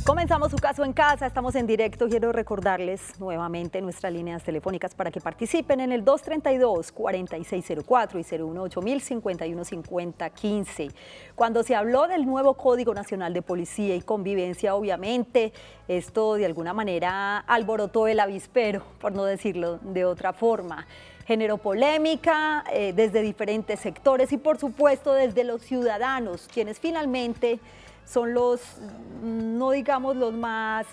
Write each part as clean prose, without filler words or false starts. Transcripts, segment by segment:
Comenzamos Su Caso en Casa, estamos en directo. Quiero recordarles nuevamente nuestras líneas telefónicas para que participen en el 232-4604 y 018-051-5015. Cuando se habló del nuevo Código Nacional de Policía y Convivencia, obviamente esto de alguna manera alborotó el avispero, por no decirlo de otra forma. Generó polémica desde diferentes sectores y por supuesto desde los ciudadanos, quienes finalmente son los, no digamos los más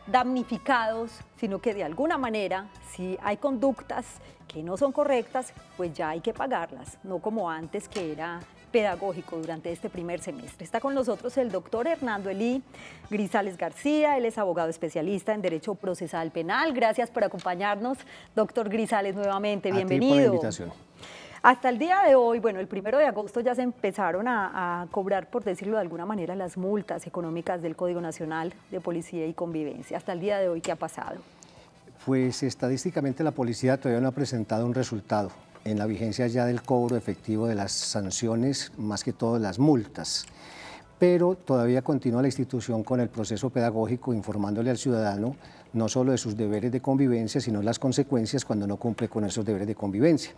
damnificados, sino que de alguna manera, si hay conductas que no son correctas, pues ya hay que pagarlas, no como antes que era pedagógico durante este primer semestre. Está con nosotros el doctor Hernando Elí Grisales García, él es abogado especialista en Derecho Procesal Penal. Gracias por acompañarnos, doctor Grisales, nuevamente, bienvenido. A ti por la invitación. Hasta el día de hoy, bueno, el 1 de agosto ya se empezaron a cobrar, por decirlo de alguna manera, las multas económicas del Código Nacional de Policía y Convivencia. Hasta el día de hoy, ¿qué ha pasado? Pues estadísticamente la policía todavía no ha presentado un resultado en la vigencia ya del cobro efectivo de las sanciones, más que todo las multas. Pero todavía continúa la institución con el proceso pedagógico informándole al ciudadano no solo de sus deberes de convivencia, sino las consecuencias cuando no cumple con esos deberes de convivencia.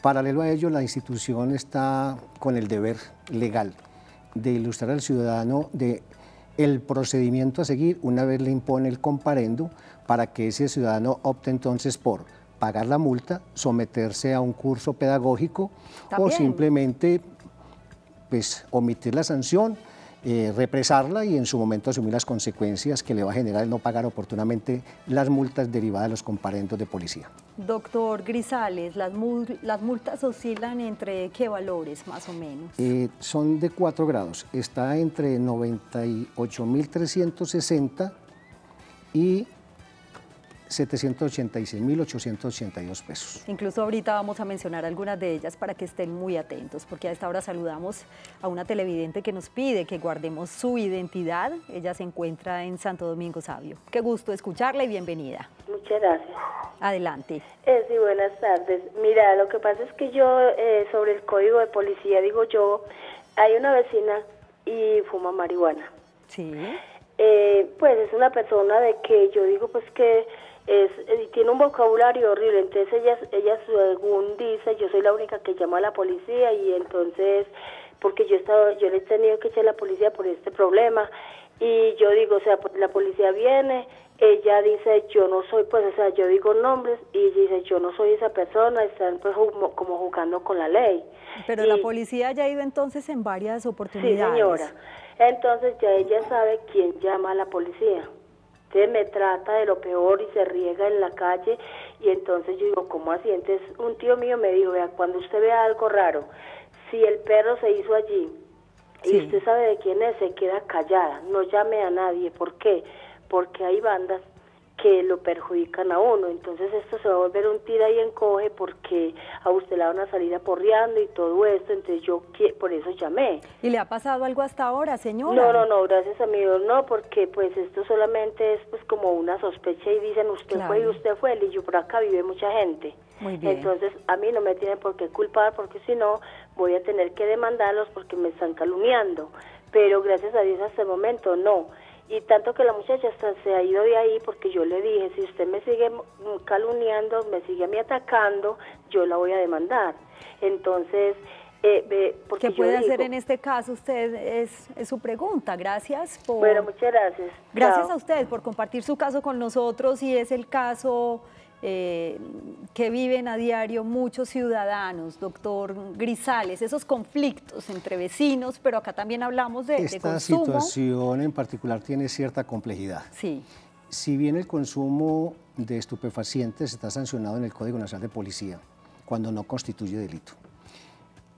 Paralelo a ello, la institución está con el deber legal de ilustrar al ciudadano de el procedimiento a seguir una vez le impone el comparendo para que ese ciudadano opte entonces por pagar la multa, someterse a un curso pedagógico o simplemente pues, omitir la sanción, represarla y en su momento asumir las consecuencias que le va a generar el no pagar oportunamente las multas derivadas de los comparendos de policía. Doctor Grisales, las multas oscilan entre ¿qué valores más o menos? Son de 4 grados, está entre 98.360 y 786.882 pesos. Incluso ahorita vamos a mencionar algunas de ellas para que estén muy atentos, porque a esta hora saludamos a una televidente que nos pide que guardemos su identidad. Ella se encuentra en Santo Domingo Sabio. Qué gusto escucharla y bienvenida. Muchas gracias. Adelante. Sí, buenas tardes. Mira, lo que pasa es que yo, sobre el código de policía, digo yo, hay una vecina y fuma marihuana. Sí. Pues es una persona de que yo digo pues que tiene un vocabulario horrible, entonces ella según dice, yo soy la única que llama a la policía y entonces, porque yo le he tenido que echar a la policía por este problema y yo digo, o sea, pues la policía viene, ella dice, yo no soy, pues, o sea, yo digo nombres y ella dice, yo no soy esa persona, están pues como jugando con la ley. Pero la policía ya ha ido entonces en varias oportunidades. Sí, señora. Entonces ya ella sabe quién llama a la policía. Entonces me trata de lo peor y se riega en la calle y entonces yo digo, ¿cómo así? Entonces un tío mío me dijo, vea, cuando usted vea algo raro, si el perro se hizo allí y usted sabe de quién es, se queda callada, no llame a nadie. ¿Por qué? Porque hay bandas que lo perjudican a uno, entonces esto se va a volver un tira y encoge porque a usted le van a salir aporreando y todo esto, entonces yo por eso llamé. ¿Y le ha pasado algo hasta ahora, señora? No, gracias a mi Dios no, porque pues esto solamente es pues como una sospecha y dicen usted fue y usted fue, y yo por acá vive mucha gente. Muy bien. Entonces a mí no me tienen por qué culpar porque si no voy a tener que demandarlos porque me están calumniando, pero gracias a Dios hasta el momento no. Y tanto que la muchacha hasta se ha ido de ahí porque yo le dije, si usted me sigue calumniando, me sigue a mí atacando, yo la voy a demandar. Entonces, porque ¿qué puede hacer en este caso usted? Es su pregunta. Gracias por... Bueno, muchas gracias. Gracias a usted por compartir su caso con nosotros y es el caso que viven a diario muchos ciudadanos, doctor Grisales, esos conflictos entre vecinos, pero acá también hablamos de consumo. Esta situación en particular tiene cierta complejidad. Sí. Si bien el consumo de estupefacientes está sancionado en el Código Nacional de Policía, cuando no constituye delito,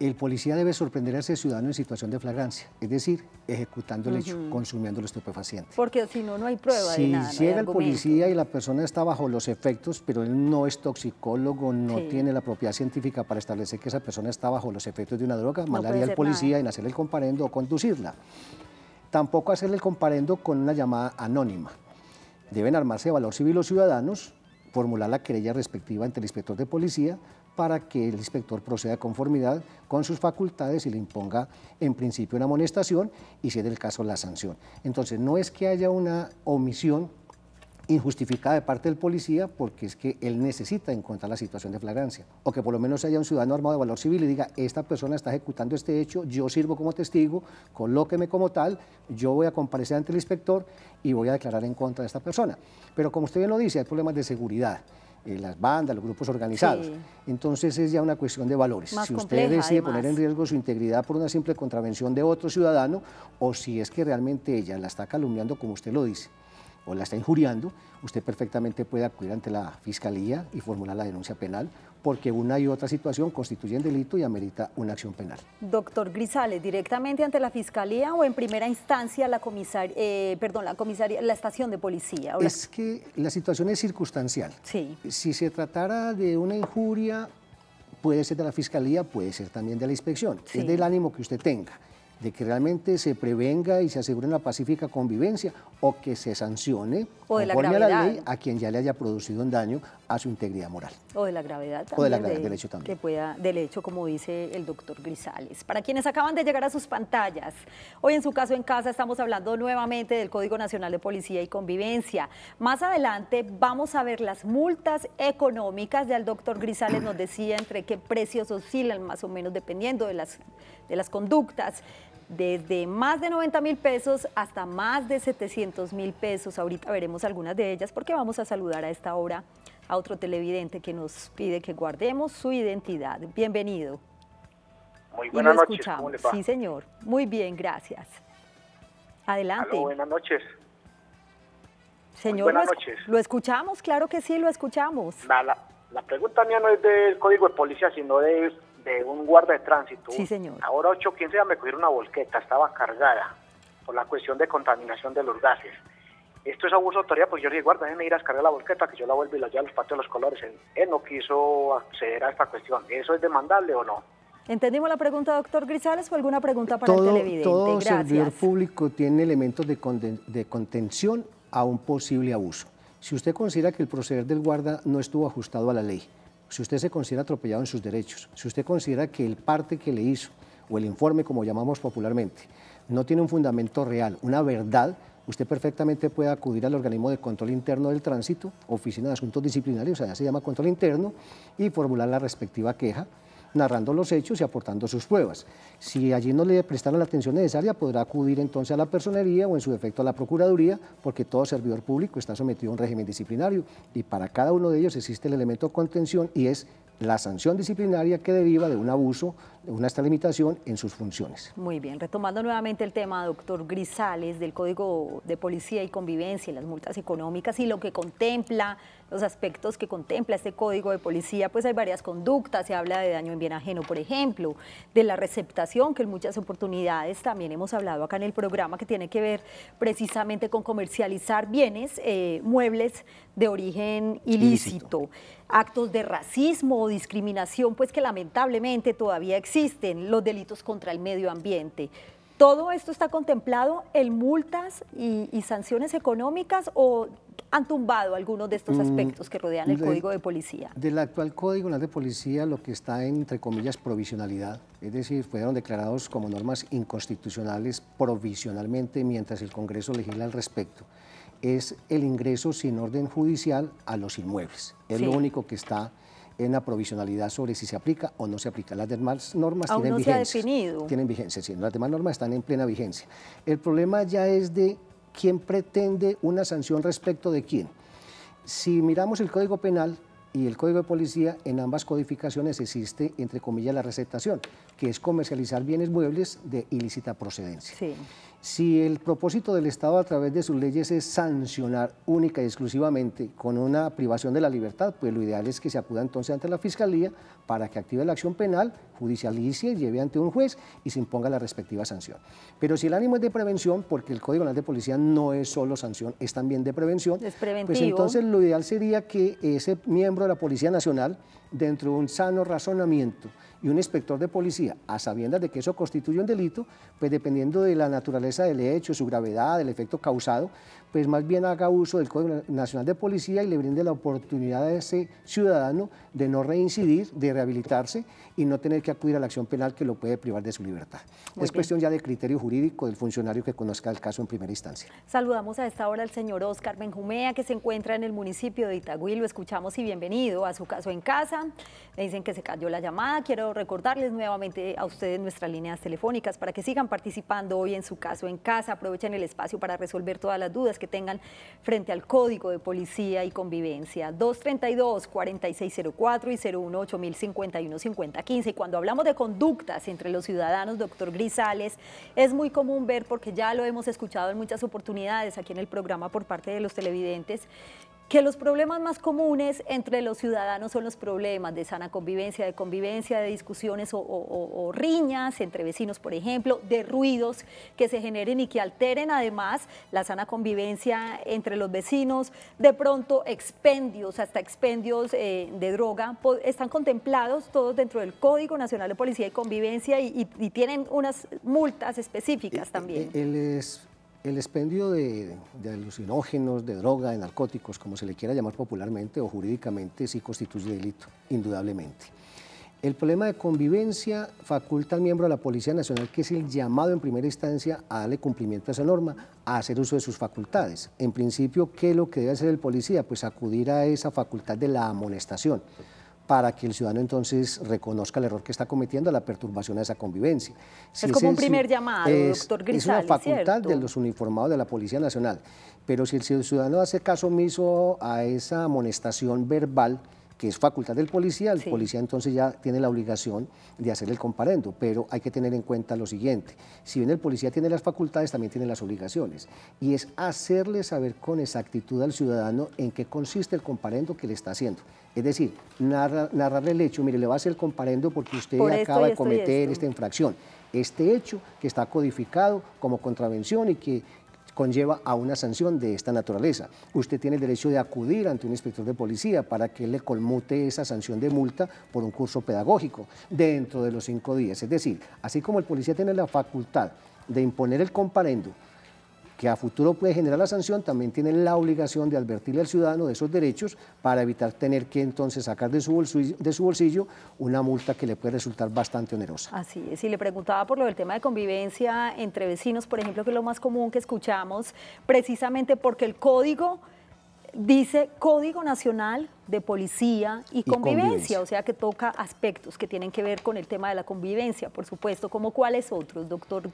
el policía debe sorprender a ese ciudadano en situación de flagrancia, es decir, ejecutando el hecho, consumiendo el estupefaciente. Porque si no, no hay prueba de nada. Si llega el policía y la persona está bajo los efectos, pero él no es toxicólogo, no tiene la propiedad científica para establecer que esa persona está bajo los efectos de una droga, mandaría al policía en hacerle el comparendo o conducirla. Tampoco hacerle el comparendo con una llamada anónima. Deben armarse de valor civil los ciudadanos, formular la querella respectiva ante el inspector de policía, para que el inspector proceda de conformidad con sus facultades y le imponga en principio una amonestación y, si es el caso, la sanción. Entonces, no es que haya una omisión injustificada de parte del policía, porque es que él necesita encontrar la situación de flagrancia, o que por lo menos haya un ciudadano armado de valor civil y diga: esta persona está ejecutando este hecho, yo sirvo como testigo, colóqueme como tal, yo voy a comparecer ante el inspector y voy a declarar en contra de esta persona. Pero como usted bien lo dice, hay problemas de seguridad, las bandas, los grupos organizados. Sí. Entonces es ya una cuestión de valores. Más si usted compleja, decide además poner en riesgo su integridad por una simple contravención de otro ciudadano, o si es que realmente ella la está calumniando, como usted lo dice, o la está injuriando, usted perfectamente puede acudir ante la Fiscalía y formular la denuncia penal, porque una y otra situación constituyen delito y amerita una acción penal. Doctor Grisales, ¿directamente ante la Fiscalía o en primera instancia la estación de policía? Es que la situación es circunstancial. Sí. Si se tratara de una injuria, puede ser de la Fiscalía, puede ser también de la inspección. Sí. Es del ánimo que usted tenga, de que realmente se prevenga y se asegure una pacífica convivencia, o que se sancione conforme a la ley a quien ya le haya producido un daño a su integridad moral. O de la gravedad también. O de la gravedad del hecho también. Del hecho, como dice el doctor Grisales. Para quienes acaban de llegar a sus pantallas, hoy en Su Caso en Casa estamos hablando nuevamente del Código Nacional de Policía y Convivencia. Más adelante vamos a ver las multas económicas. Ya el doctor Grisales nos decía entre qué precios oscilan más o menos dependiendo de las conductas, desde más de 90.000 pesos hasta más de 700.000 pesos. Ahorita veremos algunas de ellas, porque vamos a saludar a esta hora a otro televidente que nos pide que guardemos su identidad. Bienvenido. Muy buenas noches, ¿cómo le va? Sí, señor. Muy bien, gracias. Adelante. Aló, buenas noches. Señor, buenas noches. ¿Lo escuchamos? Claro que sí, lo escuchamos. La pregunta mía no es del Código de Policía, sino de un guarda de tránsito. Sí, señor. Ahora 8:15 ya me cogieron una volqueta, estaba cargada por la cuestión de contaminación de los gases. Esto es abuso de autoridad, porque yo le dije: guarda, déjeme ir a descargar la volqueta, que yo la vuelvo y la llevo a los patios de los colores. Él no quiso acceder a esta cuestión. ¿Eso es demandable o no? ¿Entendimos la pregunta, doctor Grisales, o alguna pregunta para el televidente? Todo Gracias. Servidor público tiene elementos de contención a un posible abuso. Si usted considera que el proceder del guarda no estuvo ajustado a la ley, si usted se considera atropellado en sus derechos, si usted considera que el parte que le hizo, o el informe como llamamos popularmente, no tiene un fundamento real, una verdad, usted perfectamente puede acudir al organismo de control interno del tránsito, Oficina de Asuntos Disciplinarios, allá se llama control interno, y formular la respectiva queja, narrando los hechos y aportando sus pruebas. Si allí no le prestaron la atención necesaria, podrá acudir entonces a la personería o en su defecto a la Procuraduría, porque todo servidor público está sometido a un régimen disciplinario y para cada uno de ellos existe el elemento de contención, y es la sanción disciplinaria que deriva de un abuso, de una extralimitación en sus funciones. Muy bien, retomando nuevamente el tema, doctor Grisales, del Código de Policía y Convivencia y las multas económicas y lo que contempla, los aspectos que contempla este Código de Policía, pues hay varias conductas. Se habla de daño en bien ajeno, por ejemplo, de la receptación, que en muchas oportunidades también hemos hablado acá en el programa, que tiene que ver precisamente con comercializar bienes, muebles de origen ilícito. Actos de racismo o discriminación, pues que lamentablemente todavía existen, los delitos contra el medio ambiente. ¿Todo esto está contemplado en multas y sanciones económicas, o han tumbado algunos de estos aspectos que rodean el Código de Policía? Del actual Código Nacional de Policía, lo que está entre comillas provisionalidad, es decir, fueron declarados como normas inconstitucionales provisionalmente mientras el Congreso legisla al respecto, es el ingreso sin orden judicial a los inmuebles. Es lo único que está en la provisionalidad sobre si se aplica o no se aplica. Las demás normas tienen vigencia. Aún no se ha definido. Tienen vigencia, sí. Las demás normas están en plena vigencia. El problema ya es de quién pretende una sanción respecto de quién. Si miramos el Código Penal y el Código de Policía, en ambas codificaciones existe, entre comillas, la receptación, que es comercializar bienes muebles de ilícita procedencia. Sí. Si el propósito del Estado a través de sus leyes es sancionar única y exclusivamente con una privación de la libertad, pues lo ideal es que se acuda entonces ante la Fiscalía para que active la acción penal, judicialice, lleve ante un juez y se imponga la respectiva sanción. Pero si el ánimo es de prevención, porque el Código Nacional de Policía no es solo sanción, es también de prevención, es preventivo, pues entonces lo ideal sería que ese miembro de la Policía Nacional, dentro de un sano razonamiento Y un inspector de policía, a sabiendas de que eso constituye un delito, pues dependiendo de la naturaleza del hecho, su gravedad, del efecto causado, pues más bien haga uso del Código Nacional de Policía y le brinde la oportunidad a ese ciudadano de no reincidir, de rehabilitarse y no tener que acudir a la acción penal que lo puede privar de su libertad. Es cuestión ya de criterio jurídico del funcionario que conozca el caso en primera instancia. Saludamos a esta hora al señor Óscar Benjumea, que se encuentra en el municipio de Itagüí. Lo escuchamos y bienvenido a Su Caso en Casa. Me dicen que se cayó la llamada. Quiero recordarles nuevamente a ustedes nuestras líneas telefónicas para que sigan participando hoy en Su Caso en Casa. Aprovechen el espacio para resolver todas las dudas que tengan frente al Código de Policía y Convivencia. 232-4604 y 018-051-5015. Y cuando hablamos de conductas entre los ciudadanos, doctor Grisales, es muy común ver, porque ya lo hemos escuchado en muchas oportunidades aquí en el programa por parte de los televidentes, que los problemas más comunes entre los ciudadanos son los problemas de sana convivencia, de discusiones o riñas entre vecinos, por ejemplo, de ruidos que se generen y que alteren además la sana convivencia entre los vecinos. De pronto expendios, hasta expendios de droga, están contemplados todos dentro del Código Nacional de Policía y Convivencia y tienen unas multas específicas también. El expendio de alucinógenos, de droga, de narcóticos, como se le quiera llamar popularmente o jurídicamente, sí constituye delito, indudablemente. El problema de convivencia faculta al miembro de la Policía Nacional, que es el llamado en primera instancia a darle cumplimiento a esa norma, a hacer uso de sus facultades. En principio, ¿qué es lo que debe hacer el policía? Pues acudir a esa facultad de la amonestación, para que el ciudadano entonces reconozca el error que está cometiendo, la perturbación a esa convivencia. Es como un primer llamado, doctor Grisales, es una facultad, ¿cierto?, de los uniformados de la Policía Nacional, pero si el ciudadano hace caso omiso a esa amonestación verbal, que es facultad del policía, el policía entonces ya tiene la obligación de hacer el comparendo, pero hay que tener en cuenta lo siguiente: si bien el policía tiene las facultades, también tiene las obligaciones, y es hacerle saber con exactitud al ciudadano en qué consiste el comparendo que le está haciendo. Es decir, narrarle el hecho: mire, le va a hacer el comparendo porque usted acaba de cometer esta infracción, este hecho que está codificado como contravención y que conlleva a una sanción de esta naturaleza. Usted tiene el derecho de acudir ante un inspector de policía para que le conmute esa sanción de multa por un curso pedagógico dentro de los 5 días. Es decir, así como el policía tiene la facultad de imponer el comparendo, que a futuro puede generar la sanción, también tiene la obligación de advertirle al ciudadano de esos derechos para evitar tener que entonces sacar de su bolsillo una multa que le puede resultar bastante onerosa. Así es, y le preguntaba por lo del tema de convivencia entre vecinos, por ejemplo, que es lo más común que escuchamos, precisamente porque el código dice Código Nacional de Policía y Convivencia, o sea que toca aspectos que tienen que ver con el tema de la convivencia, por supuesto, como cuáles otros, doctor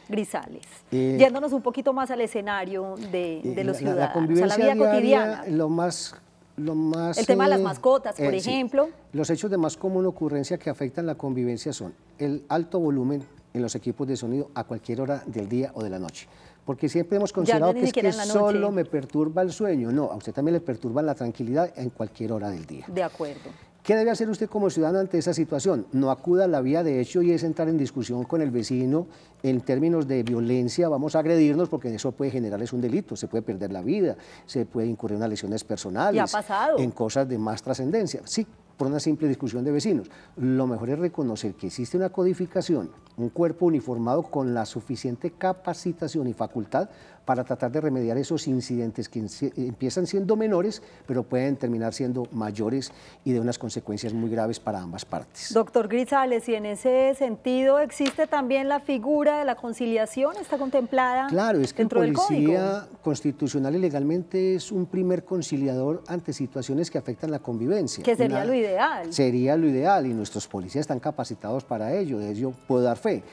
Grisales, yéndonos un poquito más al escenario de los ciudadanos, la convivencia a la vida diaria, cotidiana. Lo más el tema de las mascotas, por ejemplo. Sí. Los hechos de más común ocurrencia que afectan la convivencia son el alto volumen en los equipos de sonido a cualquier hora del día o de la noche. Porque siempre hemos considerado que es que solo me perturba el sueño. No, a usted también le perturba la tranquilidad en cualquier hora del día. De acuerdo. ¿Qué debe hacer usted como ciudadano ante esa situación? No acuda a la vía de hecho y es entrar en discusión con el vecino en términos de violencia, vamos a agredirnos porque eso puede generarles un delito, se puede perder la vida, se puede incurrir en unas lesiones personales. ¿Ya ha pasado? En cosas de más trascendencia. Sí, por una simple discusión de vecinos. Lo mejor es reconocer que existe una codificación, un cuerpo uniformado con la suficiente capacitación y facultad para tratar de remediar esos incidentes que empiezan siendo menores, pero pueden terminar siendo mayores y de unas consecuencias muy graves para ambas partes. Doctor Grisales, y en ese sentido existe también la figura de la conciliación, ¿está contemplada? Claro, es que dentro el policía constitucional y legalmente es un primer conciliador ante situaciones que afectan la convivencia. Que sería lo ideal. Sería lo ideal y nuestros policías están capacitados para ello, de ello puedo dar fe.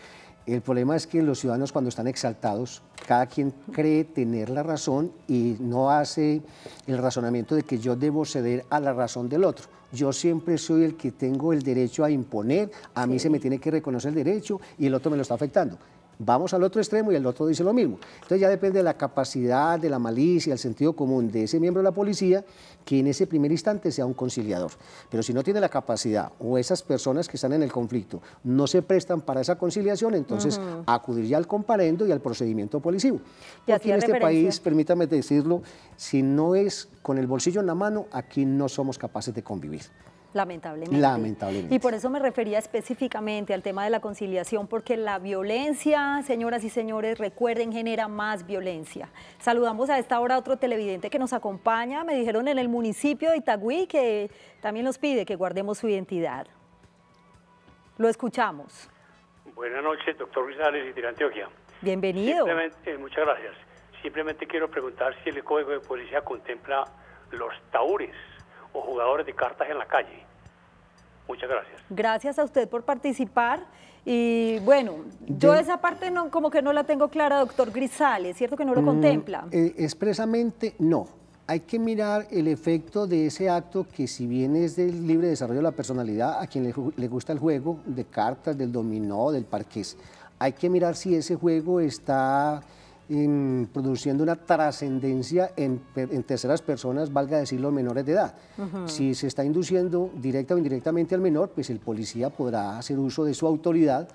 El problema es que los ciudadanos cuando están exaltados, cada quien cree tener la razón y no hace el razonamiento de que yo debo ceder a la razón del otro. Yo siempre soy el que tengo el derecho a imponer, a mí se me tiene que reconocer el derecho y el otro me lo está afectando. Vamos al otro extremo y el otro dice lo mismo. Entonces ya depende de la capacidad, de la malicia, del sentido común de ese miembro de la policía que en ese primer instante sea un conciliador. Pero si no tiene la capacidad o esas personas que están en el conflicto no se prestan para esa conciliación, entonces acudir ya al comparendo y al procedimiento policivo. Porque en este país, permítame decirlo, si no es con el bolsillo en la mano, aquí no somos capaces de convivir. Lamentablemente. Lamentablemente. Y por eso me refería específicamente al tema de la conciliación, porque la violencia, señoras y señores, recuerden, genera más violencia. Saludamos a esta hora a otro televidente que nos acompaña. Me dijeron en el municipio de Itagüí que también nos pide que guardemos su identidad. Lo escuchamos. Buenas noches, doctor Grisales de Antioquia. Bienvenido. Muchas gracias. Simplemente quiero preguntar si el Código de Policía contempla los taúres o jugadores de cartas en la calle. Muchas gracias. Gracias a usted por participar. Y bueno, yo esa parte no, como que no la tengo clara, doctor Grisales, ¿cierto que no lo contempla? Expresamente no. Hay que mirar el efecto de ese acto que, si bien es del libre desarrollo de la personalidad, a quien le gusta el juego de cartas, del dominó, del parqués, hay que mirar si ese juego está produciendo una trascendencia en terceras personas, valga decirlo, menores de edad. Si se está induciendo directa o indirectamente al menor, pues el policía podrá hacer uso de su autoridad,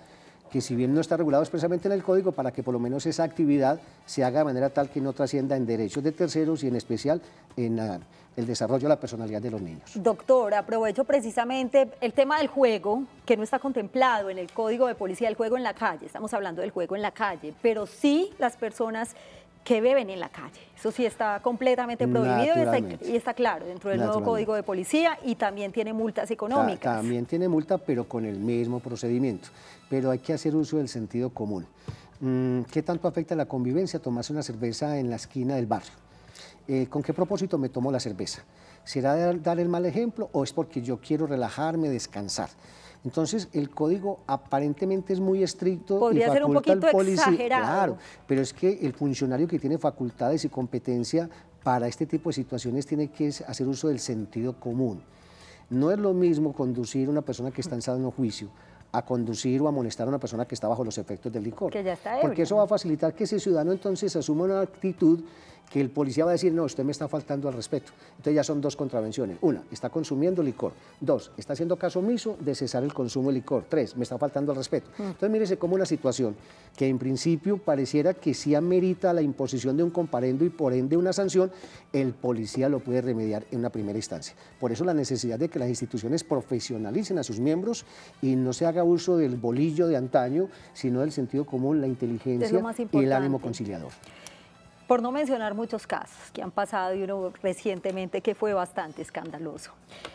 que si bien no está regulado expresamente en el código, para que por lo menos esa actividad se haga de manera tal que no trascienda en derechos de terceros y en especial en el desarrollo de la personalidad de los niños. Doctor, aprovecho precisamente el tema del juego, que no está contemplado en el Código de Policía, el juego en la calle. Estamos hablando del juego en la calle, pero sí las personas que beben en la calle. Eso sí está completamente prohibido y está claro dentro del nuevo Código de Policía, y también tiene multas económicas. También tiene multa, pero con el mismo procedimiento. Pero hay que hacer uso del sentido común. ¿Qué tanto afecta la convivencia tomarse una cerveza en la esquina del barrio? ¿Con qué propósito me tomo la cerveza? ¿Será dar el mal ejemplo o es porque yo quiero relajarme, descansar? Entonces, el código aparentemente es muy estricto. Podría ser un poquito exagerado. Claro, pero es que el funcionario que tiene facultades y competencia para este tipo de situaciones tiene que hacer uso del sentido común. No es lo mismo conducir a una persona que está en sano juicio a conducir o amonestar a una persona que está bajo los efectos del licor. Que ya está ebrio. Porque eso va a facilitar que ese ciudadano entonces asuma una actitud que el policía va a decir, no, usted me está faltando al respeto. Entonces ya son dos contravenciones. Una, está consumiendo licor. Dos, está haciendo caso omiso de cesar el consumo de licor. Tres, me está faltando al respeto. Entonces mírese como una situación que en principio pareciera que sí amerita la imposición de un comparendo y por ende una sanción, el policía lo puede remediar en una primera instancia. Por eso la necesidad de que las instituciones profesionalicen a sus miembros y no se haga uso del bolillo de antaño, sino del sentido común, la inteligencia y el ánimo conciliador. Por no mencionar muchos casos que han pasado y uno recientemente que fue bastante escandaloso.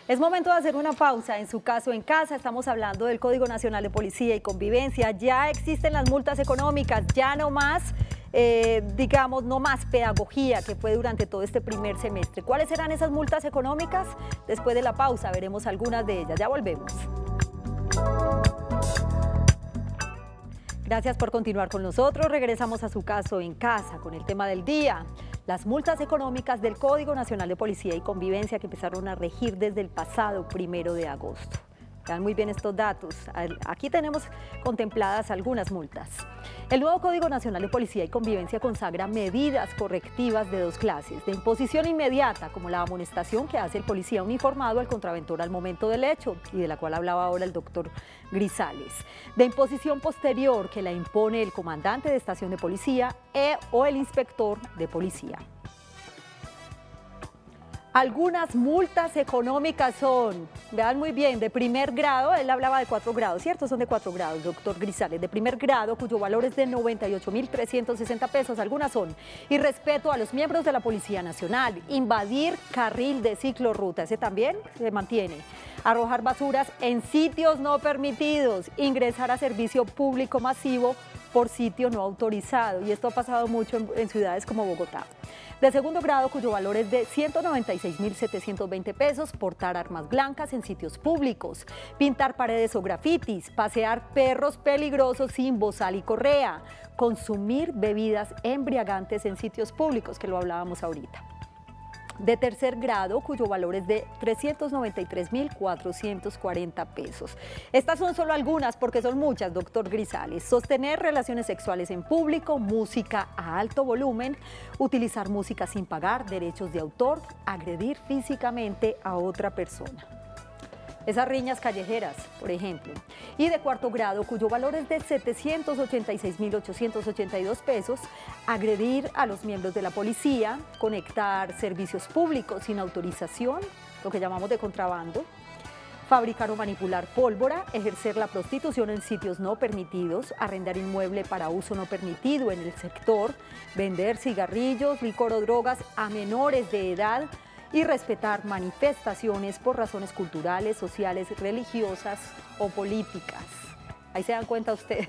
Es momento de hacer una pausa. En su caso en casa, estamos hablando del Código Nacional de Policía y Convivencia. Ya existen las multas económicas, ya no más, digamos, no más pedagogía, que fue durante todo este primer semestre. ¿Cuáles serán esas multas económicas? Después de la pausa veremos algunas de ellas. Ya volvemos. Gracias por continuar con nosotros. Regresamos a su caso en casa con el tema del día. Las multas económicas del Código Nacional de Policía y Convivencia que empezaron a regir desde el pasado 1 de agosto. Dan muy bien estos datos. Aquí tenemos contempladas algunas multas. El nuevo Código Nacional de Policía y Convivencia consagra medidas correctivas de dos clases: de imposición inmediata, como la amonestación que hace el policía uniformado al contraventor al momento del hecho, y de la cual hablaba ahora el doctor Grisales; de imposición posterior, que la impone el comandante de estación de policía o el inspector de policía. Algunas multas económicas son, vean muy bien, de primer grado. Él hablaba de 4 grados, ¿cierto? Son de 4 grados, doctor Grisales. De primer grado, cuyo valor es de 98.360 pesos. Algunas son: irrespeto a los miembros de la Policía Nacional, invadir carril de ciclorruta, ese también se mantiene, arrojar basuras en sitios no permitidos, ingresar a servicio público masivo por sitio no autorizado, y esto ha pasado mucho en ciudades como Bogotá. De segundo grado, cuyo valor es de 196.720 pesos, portar armas blancas en sitios públicos, pintar paredes o grafitis, pasear perros peligrosos sin bozal y correa, consumir bebidas embriagantes en sitios públicos, que lo hablábamos ahorita. De tercer grado, cuyo valor es de 393.440 pesos. Estas son solo algunas, porque son muchas, doctor Grisales. Sostener relaciones sexuales en público, música a alto volumen, utilizar música sin pagar, derechos de autor, agredir físicamente a otra persona. Esas riñas callejeras, por ejemplo. Y de cuarto grado, cuyo valor es de 786.882 pesos, agredir a los miembros de la policía, conectar servicios públicos sin autorización, lo que llamamos de contrabando, fabricar o manipular pólvora, ejercer la prostitución en sitios no permitidos, arrendar inmueble para uso no permitido en el sector, vender cigarrillos, licor o drogas a menores de edad y respetar manifestaciones por razones culturales, sociales, religiosas o políticas. Ahí se dan cuenta ustedes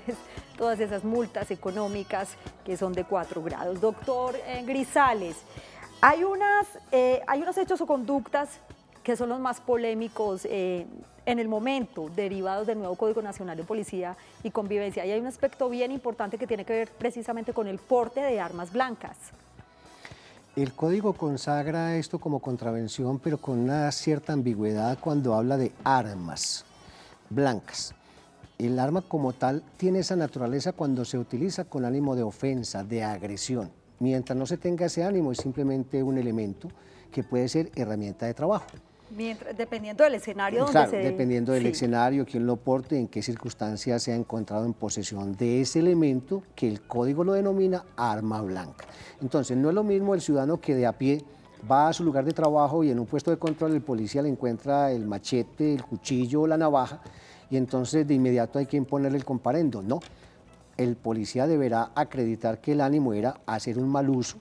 todas esas multas económicas que son de 4 grados. Doctor Grisales, hay unos hechos o conductas que son los más polémicos en el momento, derivados del nuevo Código Nacional de Policía y Convivencia. Y hay un aspecto bien importante que tiene que ver precisamente con el porte de armas blancas. El código consagra esto como contravención, pero con una cierta ambigüedad cuando habla de armas blancas. El arma como tal tiene esa naturaleza cuando se utiliza con ánimo de ofensa, de agresión. Mientras no se tenga ese ánimo, es simplemente un elemento que puede ser herramienta de trabajo. Dependiendo del escenario donde claro, dependiendo del escenario, quién lo porte, en qué circunstancias se ha encontrado en posesión de ese elemento que el código lo denomina arma blanca. Entonces, no es lo mismo el ciudadano que de a pie va a su lugar de trabajo y en un puesto de control el policía le encuentra el machete, el cuchillo o la navaja y entonces de inmediato hay que imponerle el comparendo. No, el policía deberá acreditar que el ánimo era hacer un mal uso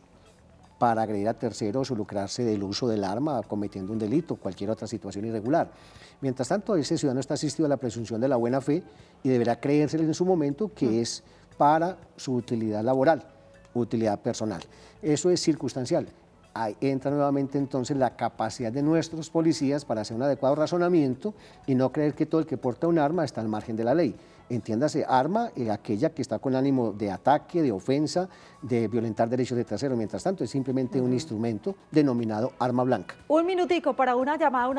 para agredir a terceros o lucrarse del uso del arma cometiendo un delito o cualquier otra situación irregular. Mientras tanto, ese ciudadano está asistido a la presunción de la buena fe y deberá creérsele en su momento que es para su utilidad laboral, utilidad personal. Eso es circunstancial. Ahí entra nuevamente entonces la capacidad de nuestros policías para hacer un adecuado razonamiento y no creer que todo el que porta un arma está al margen de la ley. Entiéndase, arma aquella que está con ánimo de ataque, de ofensa, de violentar derechos de terceros. Mientras tanto, es simplemente un instrumento denominado arma blanca. Un minutico para una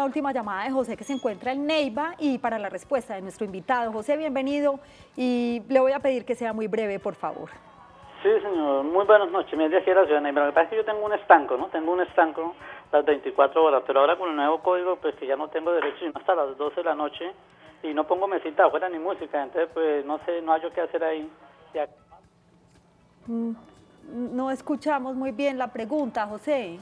última llamada de José que se encuentra en Neiva y para la respuesta de nuestro invitado. José, bienvenido y le voy a pedir que sea muy breve, por favor. Sí, señor. Muy buenas noches. Me decía la ciudad Neiva. Lo que pasa es que yo tengo un estanco, ¿no? Tengo un estanco las 24 horas, pero ahora con el nuevo código, pues que ya no tengo derecho sino hasta las 12 de la noche. Y no pongo mesita afuera ni música, entonces pues no sé, no hay yo qué hacer ahí. Ya. No escuchamos muy bien la pregunta, José.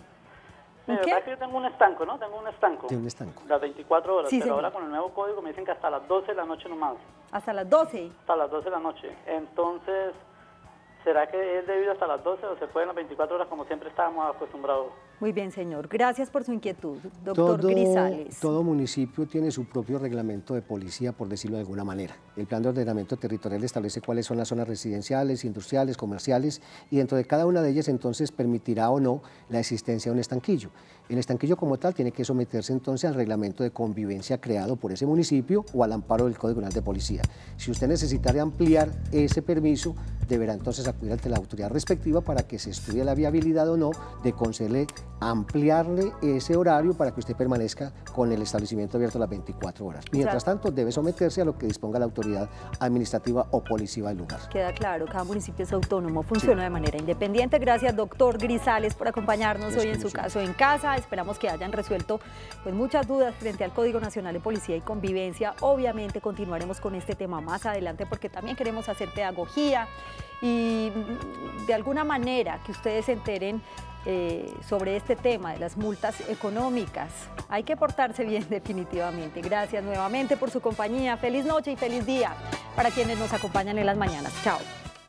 Mira, ¿verdad que yo tengo un estanco, no? Tengo un estanco. Tiene un estanco. Las 24 horas, Sí, pero señor. ahora con el nuevo código me dicen que hasta las 12 de la noche nomás. Hasta las 12. Hasta las 12 de la noche. Entonces, ¿será que es debido hasta las 12 o se puede en las 24 horas como siempre estábamos acostumbrados? Muy bien, señor. Gracias por su inquietud, doctor Grisales. Todo municipio tiene su propio reglamento de policía, por decirlo de alguna manera. El plan de ordenamiento territorial establece cuáles son las zonas residenciales, industriales, comerciales, y dentro de cada una de ellas entonces permitirá o no la existencia de un estanquillo. El estanquillo como tal tiene que someterse entonces al reglamento de convivencia creado por ese municipio o al amparo del Código Nacional de Policía. Si usted necesitara ampliar ese permiso, deberá entonces acudir ante la autoridad respectiva para que se estudie la viabilidad o no de concederle, ampliarle ese horario para que usted permanezca con el establecimiento abierto las 24 horas. Mientras tanto, debe someterse a lo que disponga la autoridad administrativa o policiva del lugar. Queda claro, cada municipio es autónomo, funciona de manera independiente. Gracias, doctor Grisales, por acompañarnos hoy en su caso en casa. Esperamos que hayan resuelto pues, muchas dudas frente al Código Nacional de Policía y Convivencia. Obviamente continuaremos con este tema más adelante porque también queremos hacer pedagogía y de alguna manera que ustedes se enteren sobre este tema de las multas económicas. Hay que portarse bien definitivamente. Gracias nuevamente por su compañía. Feliz noche y feliz día para quienes nos acompañan en las mañanas. Chao.